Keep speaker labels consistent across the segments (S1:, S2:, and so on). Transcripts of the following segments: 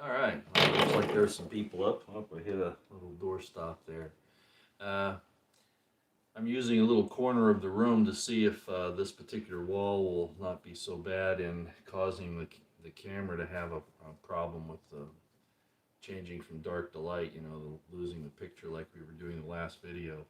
S1: All right. Well, looks like there's some people up. Oh, I hit a little door stop there. Uh, I'm using a little corner of the room to see if this particular wall will not be so bad in causing the camera to have a problem with the changing from dark to light, losing the picture like we were doing the last video.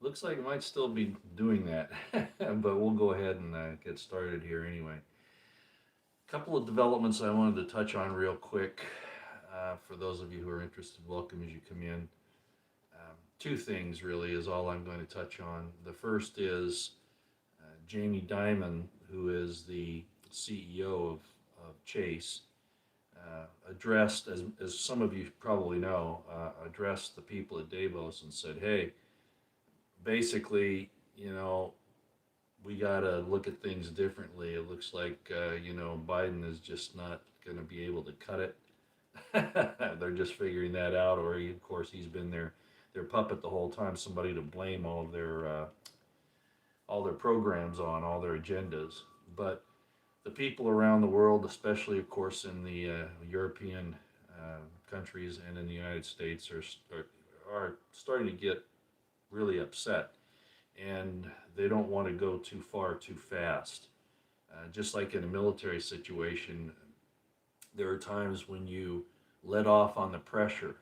S1: Looks like it might still be doing that, but we'll go ahead and get started here anyway. A couple of developments I wanted to touch on real quick. For those of you who are interested, welcome as you come in. Two things really is all I'm going to touch on. The first is Jamie Dimon, who is the CEO of Chase, addressed, as some of you probably know, addressed the people at Davos and said, hey, basically, we got to look at things differently. It looks like, Biden is just not going to be able to cut it. They're just figuring that out, or of course, he's been their puppet the whole time, somebody to blame all their programs on, all their agendas. But the people around the world, especially, of course, in the European countries and in the United States, are starting to get really upset, and they don't want to go too far too fast. Just like in a military situation, there are times when you let off on the pressure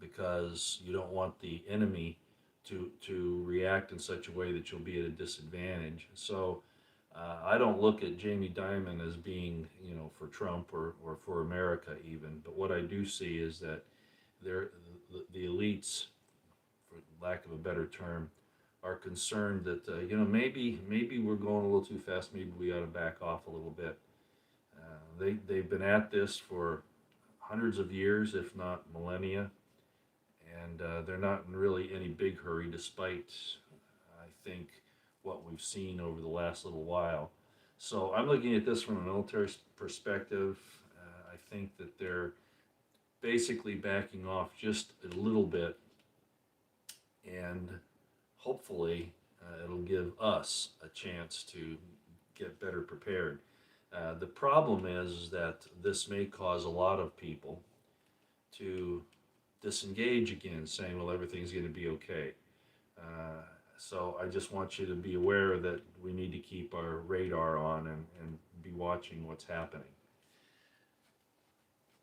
S1: because you don't want the enemy to react in such a way that you'll be at a disadvantage. So I don't look at Jamie Dimon as being, for Trump or for America even. But what I do see is that the elites, for lack of a better term, are concerned that maybe we're going a little too fast. Maybe we ought to back off a little bit. They've been at this for hundreds of years, if not millennia, and they're not in really any big hurry, despite I think what we've seen over the last little while. So I'm looking at this from a military perspective. I think that they're basically backing off just a little bit, and hopefully it'll give us a chance to get better prepared. The problem is that this may cause a lot of people to disengage again, saying, well, everything's going to be okay. So I just want you to be aware that we need to keep our radar on and be watching what's happening.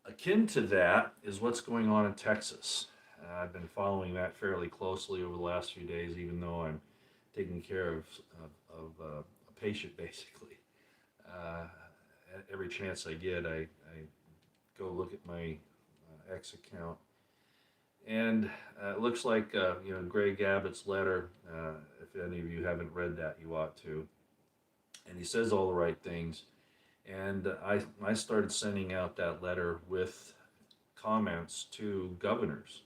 S1: Akin to that is what's going on in Texas. I've been following that fairly closely over the last few days, even though I'm taking care of a patient, basically. Every chance I get, I go look at my X account. And it looks like, Greg Abbott's letter, if any of you haven't read that, you ought to. And he says all the right things. And I started sending out that letter with comments to governors,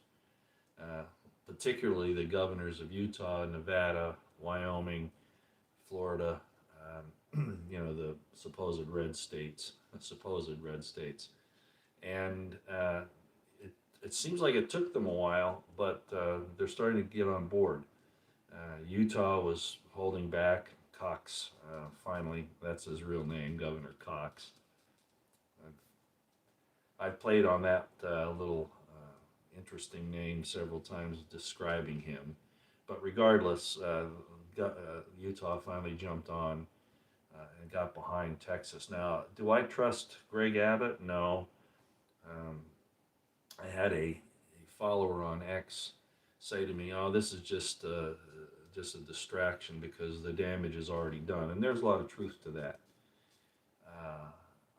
S1: particularly the governors of Utah, Nevada, Wyoming, Florida, the supposed red states. And it seems like it took them a while, but they're starting to get on board. Utah was holding back. Cox, finally, that's his real name, Governor Cox. I've played on that little interesting name several times describing him. But regardless, Utah finally jumped on and got behind Texas. Now, do I trust Greg Abbott? No. I had a follower on X say to me, "Oh, this is just a distraction because the damage is already done," and there's a lot of truth to that.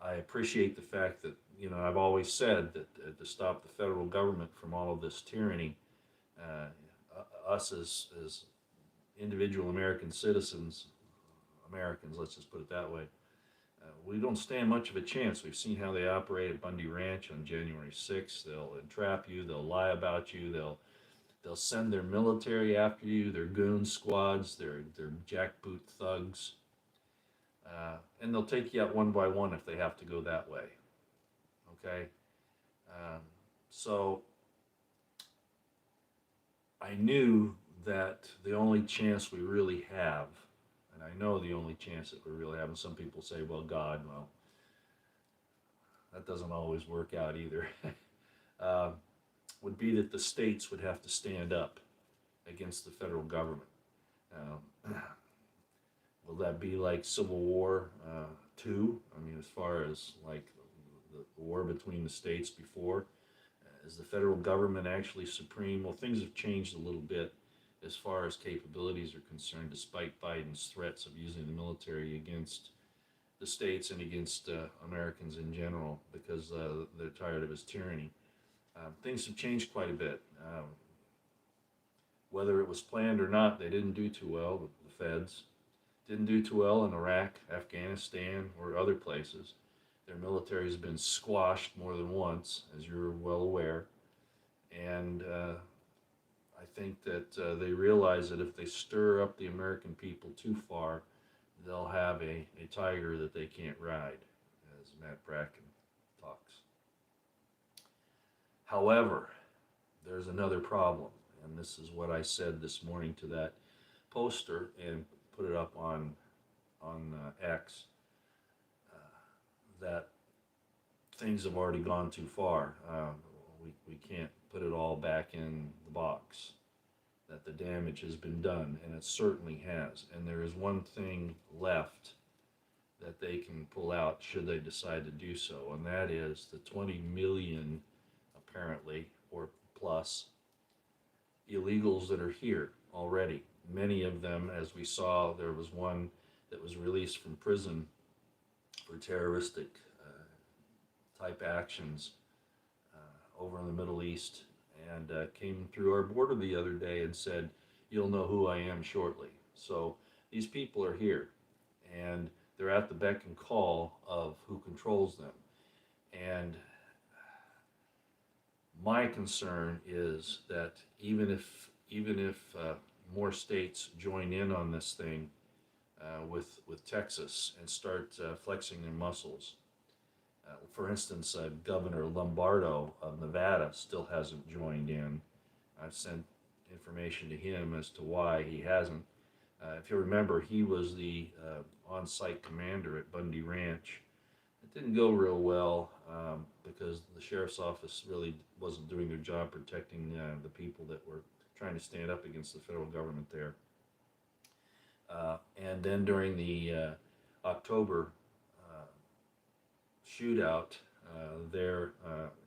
S1: I appreciate the fact that I've always said that to stop the federal government from all of this tyranny, us as individual American citizens, Americans, let's just put it that way, we don't stand much of a chance. We've seen how they operate at Bundy Ranch on January 6th. They'll entrap you. They'll lie about you. They'll send their military after you, their goon squads, their jackboot thugs, and they'll take you out one by one if they have to go that way. Okay? So I knew that the only chance we really have, and I know the only chance that we really have, and some people say, well, God, well, that doesn't always work out either, uh, would be that the states would have to stand up against the federal government. Um, will that be like Civil War II? I mean, as far as like the war between the states before, is the federal government actually supreme? Well, things have changed a little bit as far as capabilities are concerned, despite Biden's threats of using the military against the states and against Americans in general because they're tired of his tyranny. Things have changed quite a bit. Whether it was planned or not, they didn't do too well. The feds didn't do too well in Iraq, Afghanistan, or other places. Their military has been squashed more than once, as you're well aware. And I think that they realize that if they stir up the American people too far, they'll have a tiger that they can't ride, as Matt Bracken talks. However, there's another problem, and this is what I said this morning to that poster and put it up on X, that things have already gone too far. We can't put it all back in the box. That the damage has been done, and it certainly has. And there is one thing left that they can pull out should they decide to do so, and that is the 20 million, apparently, or plus, illegals that are here already. Many of them, as we saw, there was one that was released from prison for terroristic type actions over in the Middle East, and came through our border the other day and said, "You'll know who I am shortly." So these people are here, and they're at the beck and call of who controls them. And my concern is that even if more states join in on this thing with Texas and start flexing their muscles. For instance, Governor Lombardo of Nevada still hasn't joined in. I've sent information to him as to why he hasn't. If you remember, he was the on-site commander at Bundy Ranch. It didn't go real well because the sheriff's office really wasn't doing their job protecting the people that were trying to stand up against the federal government there. And then during the October shootout there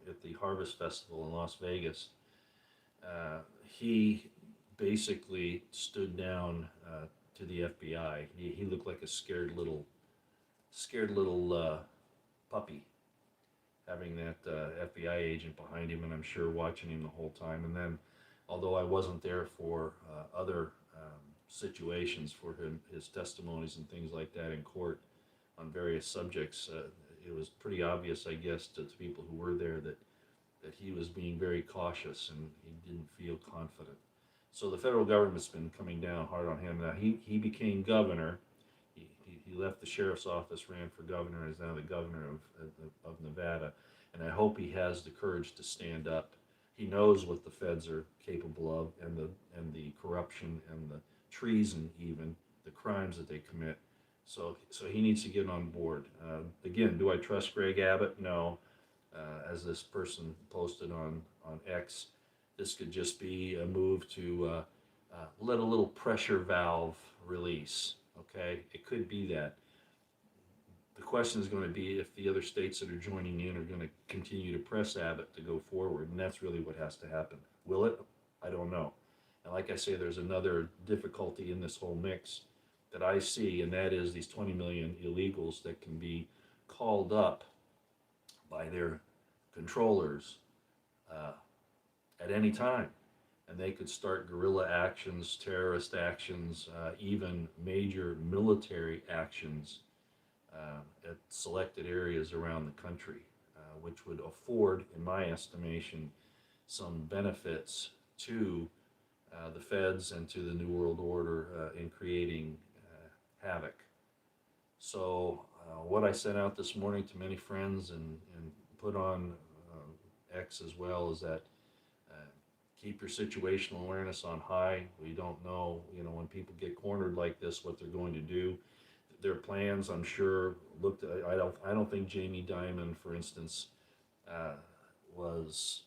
S1: at the Harvest Festival in Las Vegas, he basically stood down to the FBI. He looked like a scared little puppy, having that FBI agent behind him, and I'm sure watching him the whole time. And then, although I wasn't there for other situations for his testimonies and things like that in court on various subjects, it was pretty obvious, I guess, to people who were there that he was being very cautious and he didn't feel confident. So the federal government's been coming down hard on him. Now he became governor. He left the sheriff's office, ran for governor, and is now the governor of Nevada. And I hope he has the courage to stand up. He knows what the feds are capable of, and the corruption and the treason, even the crimes that they commit. So he needs to get on board. Again, do I trust Greg Abbott? No. As this person posted on X, this could just be a move to let a little pressure valve release. Okay, it could be that. The question is going to be if the other states that are joining in are going to continue to press Abbott to go forward, and that's really what has to happen. Will it? I don't know. And like I say, there's another difficulty in this whole mix that I see, and that is these 20 million illegals that can be called up by their controllers at any time. And they could start guerrilla actions, terrorist actions, even major military actions at selected areas around the country, which would afford, in my estimation, some benefits to the feds and to the New World Order in creating havoc. So what I sent out this morning to many friends and put on X as well is that keep your situational awareness on high. We don't know, when people get cornered like this, what they're going to do. their plans, I'm sure, looked. I don't think Jamie Dimon, for instance, uh, was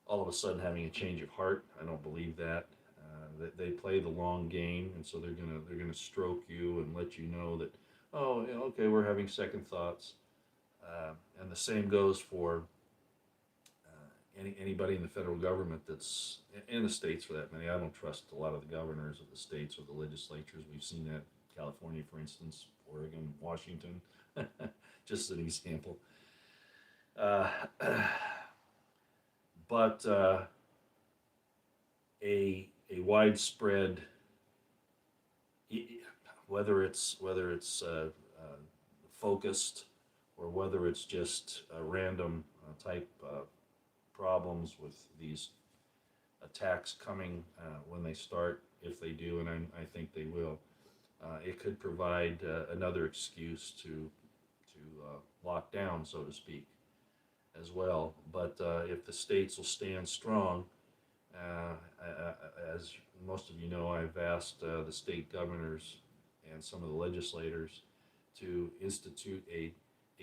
S1: all of a sudden having a change of heart. I don't believe that. They play the long game, and so they're gonna stroke you and let you know that, oh, yeah, okay, we're having second thoughts. And the same goes for anybody in the federal government that's in the states for that matter. I don't trust a lot of the governors of the states or the legislatures. We've seen that California, for instance, Oregon, Washington, just an example. Uh, but a widespread, whether it's focused or whether it's just random type problems with these attacks coming when they start, if they do, and I think they will, it could provide another excuse to lock down, so to speak, as well. But if the states will stand strong, as most of you know, I've asked the state governors and some of the legislators to institute a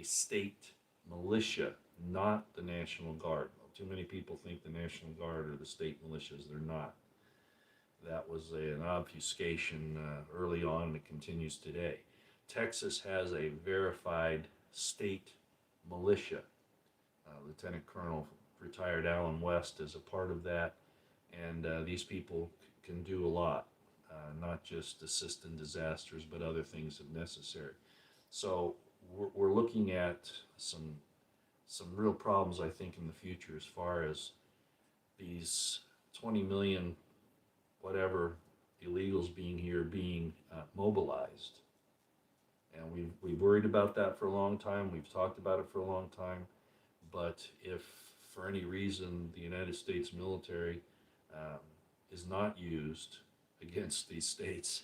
S1: state militia, not the National Guard. Too many people think the National Guard are the state militias. They're not. That was an obfuscation early on, and it continues today. Texas has a verified state militia. Lieutenant Colonel retired Alan West is a part of that, and these people can do a lot, not just assist in disasters, but other things if necessary. So we're looking at some real problems, I think, in the future as far as these 20 million whatever illegals being mobilized. And we've worried about that for a long time. We've talked about it for a long time. But if for any reason the United States military um, is not used against these states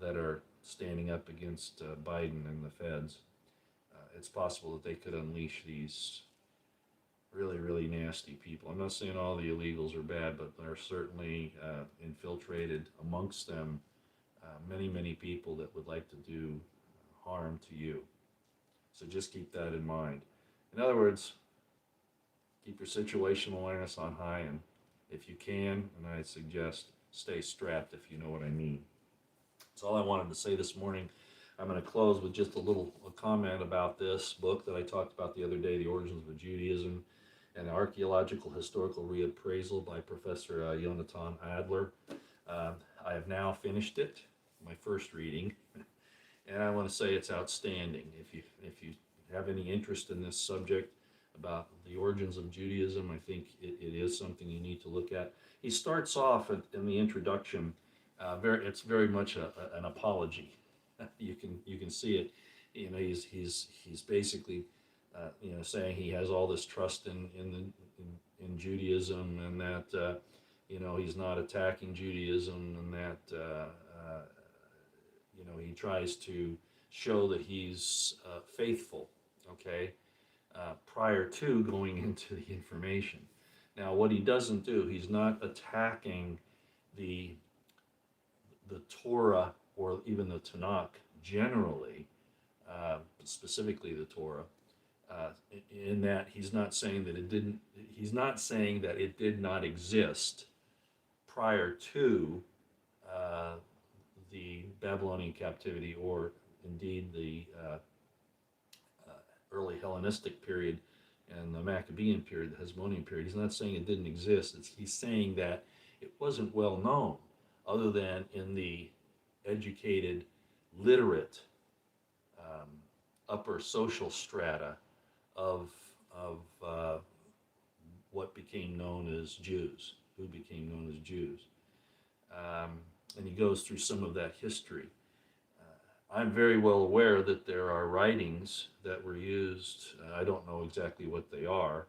S1: that are standing up against Biden and the feds, it's possible that they could unleash these really, really nasty people. I'm not saying all the illegals are bad, but there are certainly infiltrated amongst them many, many people that would like to do harm to you. So just keep that in mind. In other words, keep your situational awareness on high, and if you can, and I suggest stay strapped, if you know what I mean. That's all I wanted to say this morning. I'm going to close with just a comment about this book that I talked about the other day, The Origins of Judaism, an archaeological historical reappraisal by Professor Yonatan Adler. I have now finished it, my first reading, and I want to say it's outstanding. If you have any interest in this subject about the origins of Judaism, I think it is something you need to look at. He starts off in the introduction. It's very much an apology. You can see it. You know, he's basically saying he has all this trust in Judaism, and that he's not attacking Judaism, and that he tries to show that he's faithful. Okay, prior to going into the information. Now, what he doesn't do, he's not attacking the Torah or even the Tanakh generally, specifically the Torah, in that he's not saying that it did not exist prior to the Babylonian captivity, or indeed the early Hellenistic period and the Maccabean period, the Hasmonean period. He's not saying it didn't exist. He's saying that it wasn't well known, other than in the educated, literate, upper social strata of what became known as Jews, who became known as Jews. And he goes through some of that history. I'm very well aware that there are writings that were used, I don't know exactly what they are,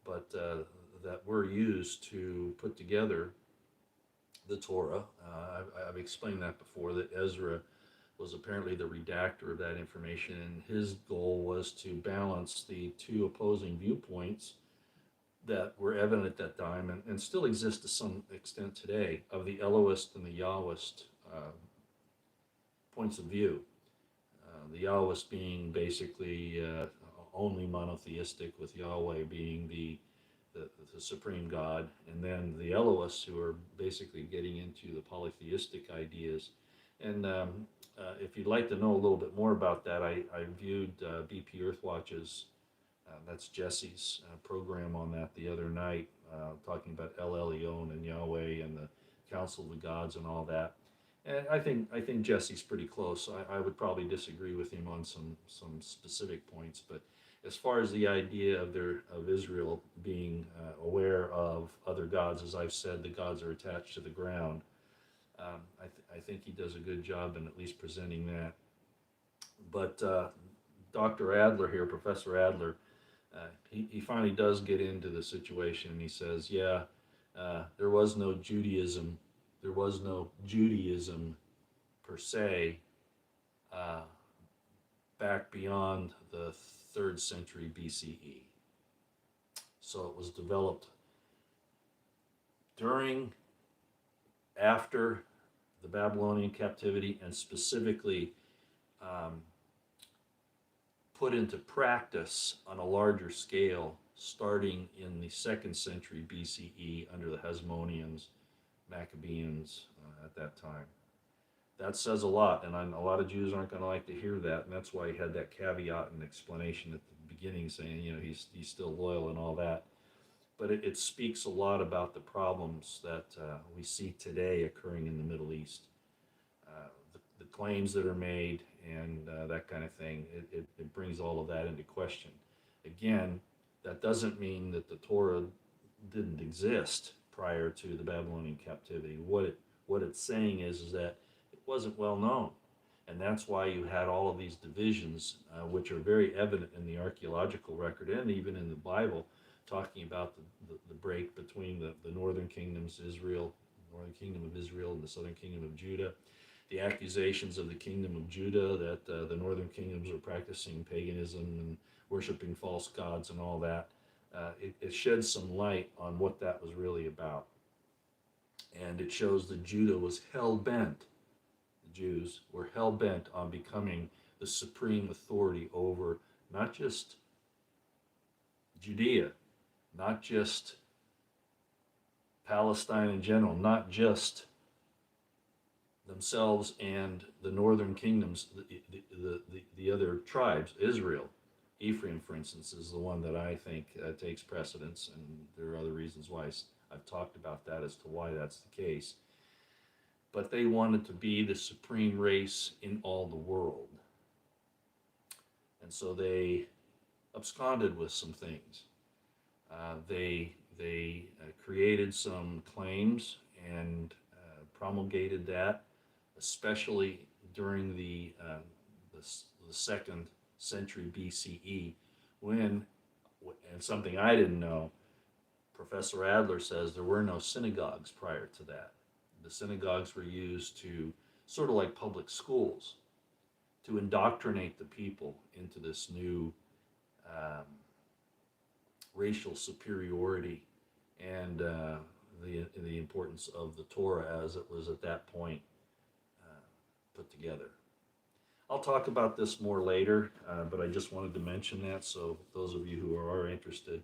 S1: but that were used to put together the Torah. I've explained that before, that Ezra was apparently the redactor of that information, and his goal was to balance the two opposing viewpoints that were evident at that time, and still exist to some extent today, of the Elohist and the Yahwist points of view. The Yahwist being basically only monotheistic, with Yahweh being the supreme God, and then the Elohists, who are basically getting into the polytheistic ideas. And if you'd like to know a little bit more about that, I viewed BP Earthwatch's, that's Jesse's program on that the other night, talking about El Elyon and Yahweh and the Council of the Gods and all that. And I think Jesse's pretty close. I would probably disagree with him on some specific points, but as far as the idea of Israel being aware of other gods, as I've said, the gods are attached to the ground. I think he does a good job in at least presenting that. But Dr. Adler here, Professor Adler, he finally does get into the situation, and he says, yeah, there was no Judaism per se back beyond the 3rd century BCE. So it was developed after the Babylonian captivity, and specifically put into practice on a larger scale starting in the 2nd century BCE under the Hasmoneans, Maccabeans at that time. That says a lot, and a lot of Jews aren't going to like to hear that, and that's why he had that caveat and explanation at the beginning saying, he's still loyal and all that. But it speaks a lot about the problems that we see today occurring in the Middle East. The claims that are made and that kind of thing, it brings all of that into question. Again, that doesn't mean that the Torah didn't exist prior to the Babylonian captivity. What it's saying is that it wasn't well known. And that's why you had all of these divisions, which are very evident in the archaeological record and even in the Bible, talking about the break between the northern kingdoms, northern kingdom of Israel and the southern kingdom of Judah. The accusations of the kingdom of Judah that the northern kingdoms are practicing paganism and worshiping false gods and all that. It sheds some light on what that was really about. And it shows that Judah was hell-bent. The Jews were hell-bent on becoming the supreme authority over not just Judea, not just Palestine in general, not just themselves and the northern kingdoms, the other tribes. Israel, Ephraim, for instance, is the one that I think takes precedence, and there are other reasons why I've talked about that as to why that's the case. But they wanted to be the supreme race in all the world. And so they absconded with some things. They created some claims and promulgated that, especially during the 2nd century BCE, when, and something I didn't know, Professor Adler says there were no synagogues prior to that. The synagogues were used to, sort of like public schools, to indoctrinate the people into this new racial superiority and the importance of the Torah as it was at that point put together. I'll talk about this more later, but I just wanted to mention that, so those of you who are interested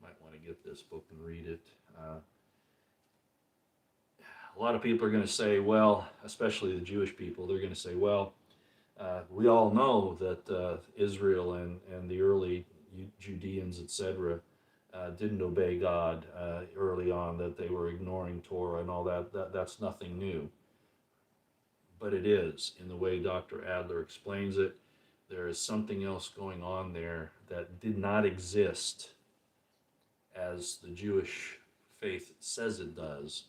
S1: might want to get this book and read it. A lot of people are going to say, well, especially the Jewish people, they're going to say, well, we all know that Israel and the early Judeans, etc., didn't obey God early on, that they were ignoring Torah and all that. That's nothing new. But it is, in the way Dr. Adler explains it. There is something else going on there that did not exist as the Jewish faith says it does.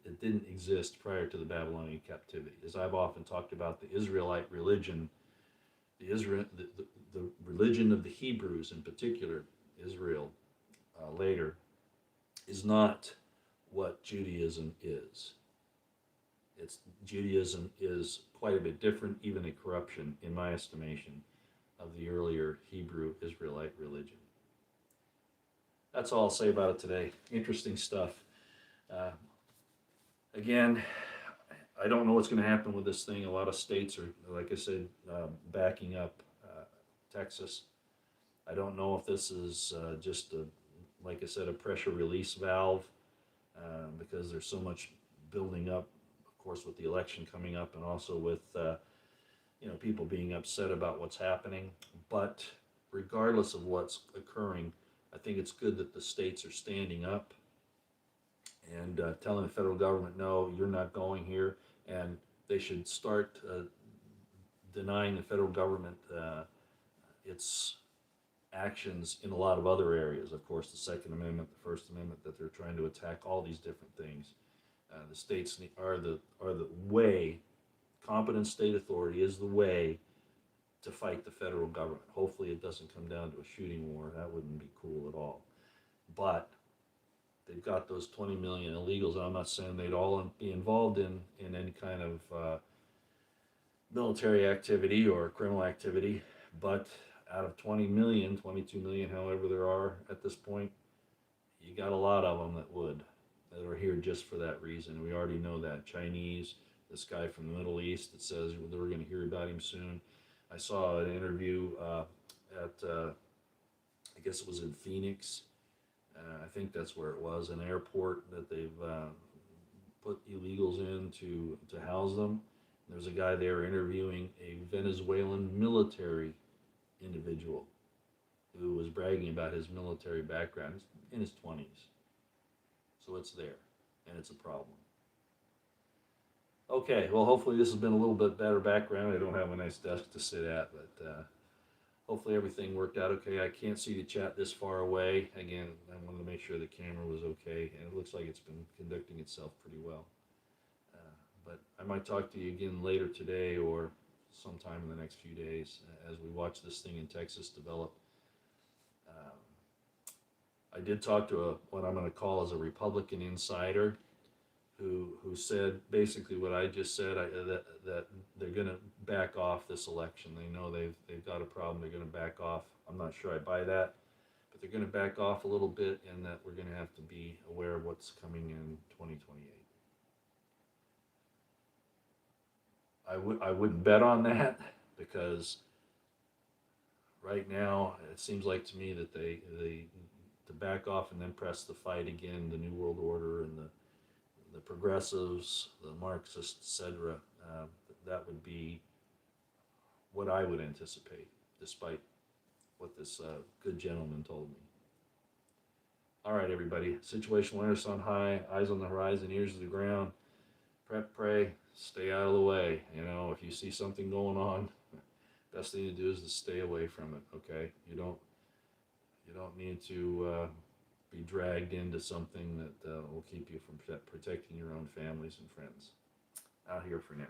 S1: It didn't exist prior to the Babylonian captivity. As I've often talked about, the Israelite religion, the religion of the Hebrews in particular, Israel later, is not what Judaism is. Judaism is quite a bit different, even a corruption, in my estimation, of the earlier Hebrew Israelite religion. That's all I'll say about it today. Interesting stuff. Again, I don't know what's going to happen with this thing. A lot of states are, like I said, backing up Texas. I don't know if this is just a, like I said, a pressure release valve because there's so much building up, of course, with the election coming up, and also with people being upset about what's happening. But regardless of what's occurring, I think it's good that the states are standing up and telling the federal government, no, you're not going here, and they should start denying the federal government its actions in a lot of other areas. Of course, the Second Amendment, the First Amendment, that they're trying to attack all these different things. The states are the way. Competent state authority is the way to fight the federal government. Hopefully, it doesn't come down to a shooting war. That wouldn't be cool at all. But they've got those 20 million illegals. I'm not saying they'd all be involved in any kind of military activity or criminal activity, but out of 20 million, 22 million, however there are at this point, you got a lot of them that are here just for that reason. We already know that. Chinese, this guy from the Middle East that says we're going to hear about him soon. I saw an interview at, I guess it was in Phoenix. I think that's where it was, an airport that they've put illegals in to house them. There's a guy there interviewing a Venezuelan military individual who was bragging about his military background. He's in his 20s. So it's there, and it's a problem. Okay, well, hopefully this has been a little bit better background. I don't have a nice desk to sit at, but hopefully everything worked out okay. I can't see the chat this far away. Again, I wanted to make sure the camera was okay, and it looks like it's been conducting itself pretty well. But I might talk to you again later today or sometime in the next few days as we watch this thing in Texas develop. I did talk to what I'm going to call as a Republican insider who said basically what I just said, that they're going to back off this election. They know they've got a problem. They're going to back off. I'm not sure I buy that, but they're going to back off a little bit, and that we're going to have to be aware of what's coming in 2028. I wouldn't bet on that because right now it seems like to me that they to back off and then press the fight again, the New World Order and the progressives, the Marxists, etc. That would be what I would anticipate, despite what this good gentleman told me. All right, everybody. Situational awareness on high, eyes on the horizon, ears to the ground. Prep, pray, stay out of the way. If you see something going on, best thing to do is to stay away from it. Okay, you don't need to be dragged into something that will keep you from protecting your own families and friends. Out here for now.